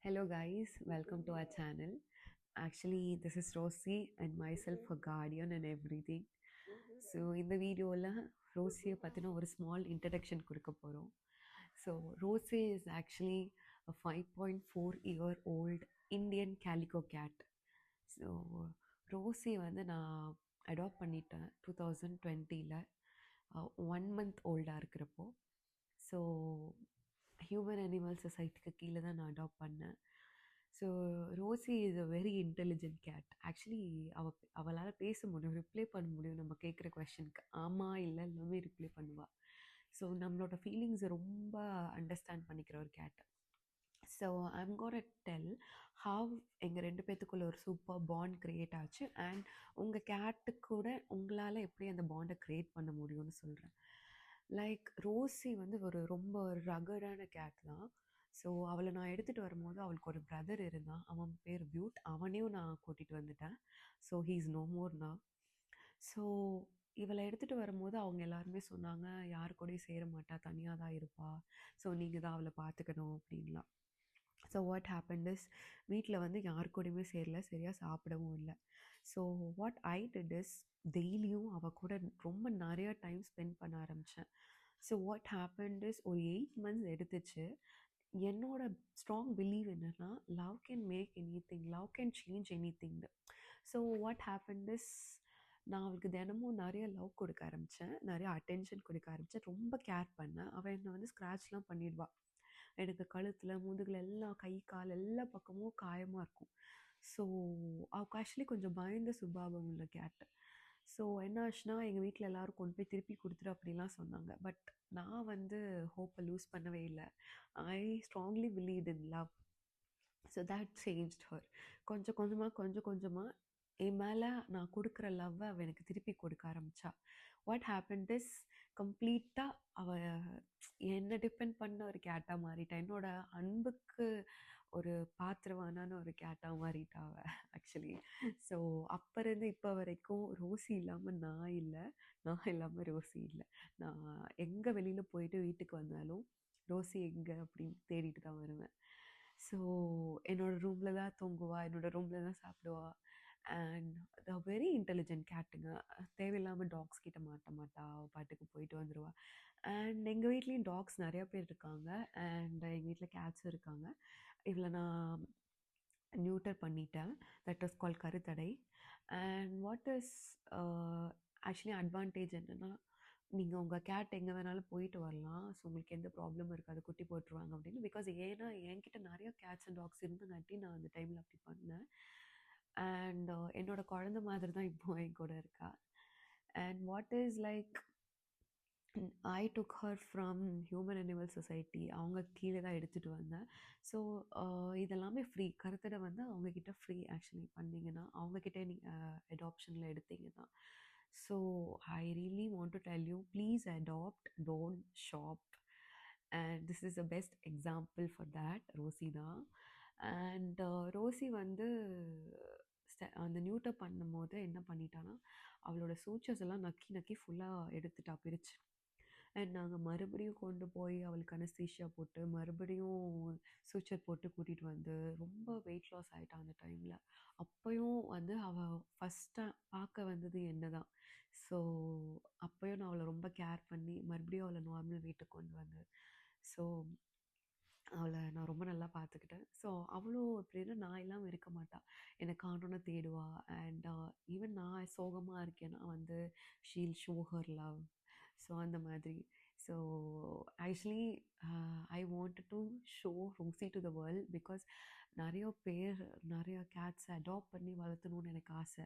Hello, guys. Welcome to our channel. Actually, this is Rosie and myself, a guardian and everything. So இந்த வீடியோவில் ரோசியை பற்றின ஒரு small introduction கொடுக்க போகிறோம். So Rosie is actually 5.4 year old Indian calico cat. So Rosie வந்து நான் adapt பண்ணிட்டேன் 2020. 1 month ஓல்டாக இருக்கிறப்போ. ஸோ ஹியூமன் அனிமல் சொசைட்டிக்கு கீழே தான் நான் அடாப்ட் பண்ணேன். So Rosie is a very intelligent cat. Actually அவளால் பேச முடியும், ரிப்ளை பண்ண முடியும் நம்ம கேட்குற கொஷனுக்கு. ஆமாம் இல்லை எல்லாமே ரிப்ளை பண்ணுவாள். ஸோ நம்மளோட ஃபீலிங்ஸை ரொம்ப அண்டர்ஸ்டாண்ட் பண்ணிக்கிற ஒரு cat. So I'm gonna tell how எங்கள் 2 பேத்துக்குள்ள ஒரு சூப்பர் பாண்ட் க்ரியேட் ஆச்சு. அண்ட் உங்கள் கேட்டுக்கு கூட உங்களால் எப்படி அந்த பாண்டை க்ரியேட் பண்ண முடியும்னு சொல்கிறேன். லைக் ரோசி வந்து ஒரு ரொம்ப ரகடான கேட் தான். ஸோ அவளை நான் எடுத்துகிட்டு வரும்போது அவளுக்கு ஒரு பிரதர் இருந்தான். அவன் பேர் பியூட். அவனையும் நான் கூட்டிகிட்டு வந்துட்டேன். So he is no more now. So இவளை எடுத்துகிட்டு வரும்போது அவங்க எல்லாருமே சொன்னாங்க, யாரு கூடயும் சேர மாட்டா, தனியாக தான் இருப்பா, ஸோ நீங்கள் தான் அவளை பார்த்துக்கணும் அப்படின்லாம். ஸோ வாட் ஹேப்பன் இஸ், வீட்டில் வந்து யாரு கூடயுமே சேரல, சரியாக சாப்பிடவும் இல்லை. So what I did is, டெய்லியும் அவள் கூட ரொம்ப நிறையா டைம் ஸ்பெண்ட் பண்ண ஆரம்பித்தேன். ஸோ வாட் ஹேப்பன் இஸ், ஒரு 8 months எடுத்துச்சு. என்னோட ஸ்ட்ராங் பிலீவ் என்னென்னா, love can make anything, love can change any திங்னு. ஸோ வாட் ஹேப்பன் இஸ், நான் அவளுக்கு தினமும் நிறைய லவ் கொடுக்க ஆரம்பித்தேன், நிறைய அட்டென்ஷன் கொடுக்க ஆரம்பித்தேன், ரொம்ப கேர் பண்ணேன். அவள் என்னை வந்து ஸ்க்ராட்ச்லாம் பண்ணிடுவாள். எனக்கு கழுத்தில், முதுகில் எல்லாம், கை கால் எல்லா பக்கமும் காயமாக இருக்கும். ஸோ அவளுக்கு ஆக்சுவலி கொஞ்சம் பயந்த சுபாவம் உள்ள கேட்டு. ஸோ என்ன ஆச்சுன்னா, எங்கள் வீட்டில் எல்லோரும் கொண்டு போய் திருப்பி கொடுத்துரு அப்படிலாம் சொன்னாங்க. பட் நான் வந்து ஹோப்பை லூஸ் பண்ணவே இல்லை. I strongly believe in love. So that changed her. கொஞ்சம் கொஞ்சமாக என் மேலே நான் கொடுக்குற லவ்வை அவள் எனக்கு திருப்பி கொடுக்க ஆரம்பித்தா. வாட் ஹேப்பன் இஸ், கம்ப்ளீட்டாக அவள் என்னை டிபெண்ட் பண்ண ஒரு கேட்டாக மாறிட்டா. என்னோட அன்புக்கு ஒரு பாத்திரவானான ஒரு கேட்டாக மாறிட்டா அவள் ஆக்சுவலி. ஸோ அப்போ இருந்து இப்போ வரைக்கும் ரோசி இல்லாமல் நான் இல்லை, நான் இல்லாமல் ரோசி இல்லை. நான் எங்கே வெளியில் போயிட்டு வீட்டுக்கு வந்தாலும் ரோசி எங்கே அப்படின்னு தேடிட்டு தான் வருவேன். ஸோ என்னோடய ரூமில் தான் தூங்குவா, என்னோடய ரூமில் தான் சாப்பிடுவா. அண்ட் த வெரி இன்டெலிஜென்ட் கேட்டுங்க. தேவையில்லாமல் டாக்ஸ் கிட்ட மாட்ட மாட்டா, அவள் பாட்டுக்கு போயிட்டு வந்துடுவா. அண்ட் எங்கள் வீட்லேயும் டாக்ஸ் நிறையா பேர் இருக்காங்க, அண்ட் எங்கள் வீட்டில் கேட்ஸும் இருக்காங்க. இதில் நான் நியூட்டர் பண்ணிட்டேன். தட் இஸ் கால் கருத்தடை. And what is actually advantage என்னென்னா, நீங்கள் உங்கள் கேட் எங்கே வேணாலும் போயிட்டு வரலாம். ஸோ உங்களுக்கு எந்த ப்ராப்ளமும் இருக்காது, குட்டி போட்டுருவாங்க அப்படின்னு. பிகாஸ் ஏன்னா என்கிட்ட நிறையா கேட்ஸ் அண்ட் டாக்ஸ் இருந்தங்காட்டி நான் அந்த டைமில் அப்படி பண்ணேன். அண்ட் என்னோட குழந்த மாதிரி தான் இப்போ என் கூட இருக்கா. And what is like, I took her from human animal society. அவங்க கீழே தான் எடுத்துகிட்டு வந்தேன். ஸோ இதெல்லாமே ஃப்ரீ. கருத்தடை வந்து அவங்கக்கிட்ட ஃப்ரீ ஆக்சுவலி பண்ணிங்கன்னா, அவங்கக்கிட்ட நீங்கள் அடாப்ஷனில் எடுத்தீங்கன்னா. So I really want to tell you, please adopt, don't shop. And this is the best example for that Rosie தான். அண்ட் ரோசி வந்து அந்த நியூட்டர் பண்ணும்போது என்ன பண்ணிட்டான்னா, அவளோட சூச்சர்ஸ் எல்லாம் நக்கி நக்கி ஃபுல்லாக எடுத்துட்டா, பிரிச்சு. அண்ட் நாங்கள் மறுபடியும் கொண்டு போய் அவளுக்கு அனஸ்தீஷியா போட்டு மறுபடியும் சூச்சர் போட்டு கூட்டிகிட்டு வந்து ரொம்ப வெயிட் லாஸ் ஆகிட்டா அந்த டைமில். அப்போயும் வந்து அவள் ஃபஸ்ட்டாக பார்க்க வந்தது என்ன தான். ஸோ அப்போயும் நான் அவளை ரொம்ப கேர் பண்ணி மறுபடியும் அவளை நார்மல் வெயிட்டுக்கு கொண்டு வந்து, ஸோ அவளை நான் ரொம்ப நல்லா பார்த்துக்கிட்டேன். ஸோ அவ்வளோ எப்படின்னா நான் இல்லாமல் இருக்க மாட்டாள், என்னை காணோன்னு தேடுவா. அண்ட் ஈவன் நான் சோகமாக இருக்கேன்னா வந்து she'll show her love. So அந்த மாதிரி. So actually I want to show Rosie to the world. Because நிறைய கேட்ஸை அடாப்ட் பண்ணி வளர்த்தணுன்னு எனக்கு ஆசை.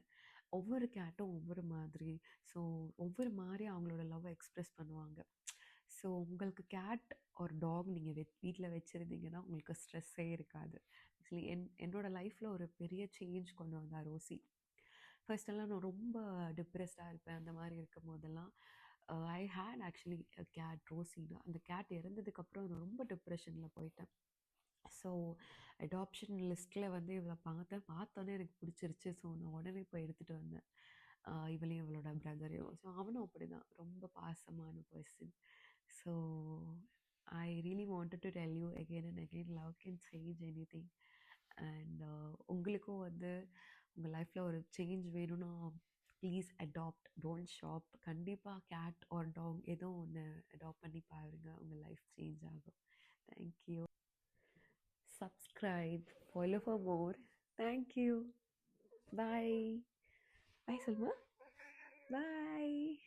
ஒவ்வொரு கேட்டும் ஒவ்வொரு மாதிரி. ஸோ ஒவ்வொரு மாதிரி அவங்களோட லவ்வை எக்ஸ்ப்ரெஸ் பண்ணுவாங்க. ஸோ உங்களுக்கு கேட் ஒரு டாக் நீங்கள் வீட்டில் வச்சுருந்தீங்கன்னா உங்களுக்கு ஸ்ட்ரெஸ்ஸே இருக்காது. ஆக்சுவலி என்னோடய லைஃப்பில் ஒரு பெரிய சேஞ்ச் கொண்டு வந்தா ரோசி. ஃபர்ஸ்டெல்லாம் நான் ரொம்ப டிப்ரெஸ்டாக இருப்பேன். அந்த மாதிரி இருக்கும் போதெல்லாம் ஐ ஹேட் ஆக்சுவலி கேட் ரோசின்னு. அந்த கேட் இறந்ததுக்கப்புறம் நான் ரொம்ப டிப்ரெஷனில் போயிட்டேன். ஸோ அடாப்ஷன் லிஸ்ட்டில் வந்து இவளை பார்த்தோன்னே எனக்கு பிடிச்சிருச்சு. ஸோ நான் உடனே போய் எடுத்துகிட்டு வந்தேன், இவளையும் இவளோட பிரதரையும். ஸோ அவனும் அப்படி தான், ரொம்ப பாசமான person. So I really wanted to tell you again and again, love can change anything. And உங்களுக்கும் வந்து உங்கள் லைஃப்பில் ஒரு சேஞ்ச் வேணும்னா ப்ளீஸ் அடாப்ட், டோன்ட் ஷாப். கண்டிப்பாக கேட் ஆர் டாக் ஏதோ ஒன்று அடாப்ட் பண்ணி பாருங்க, உங்கள் லைஃப் சேஞ்ச் ஆகும். Thank you. Subscribe, follow for more. Thank you. Bye. Bye, Salma. Bye.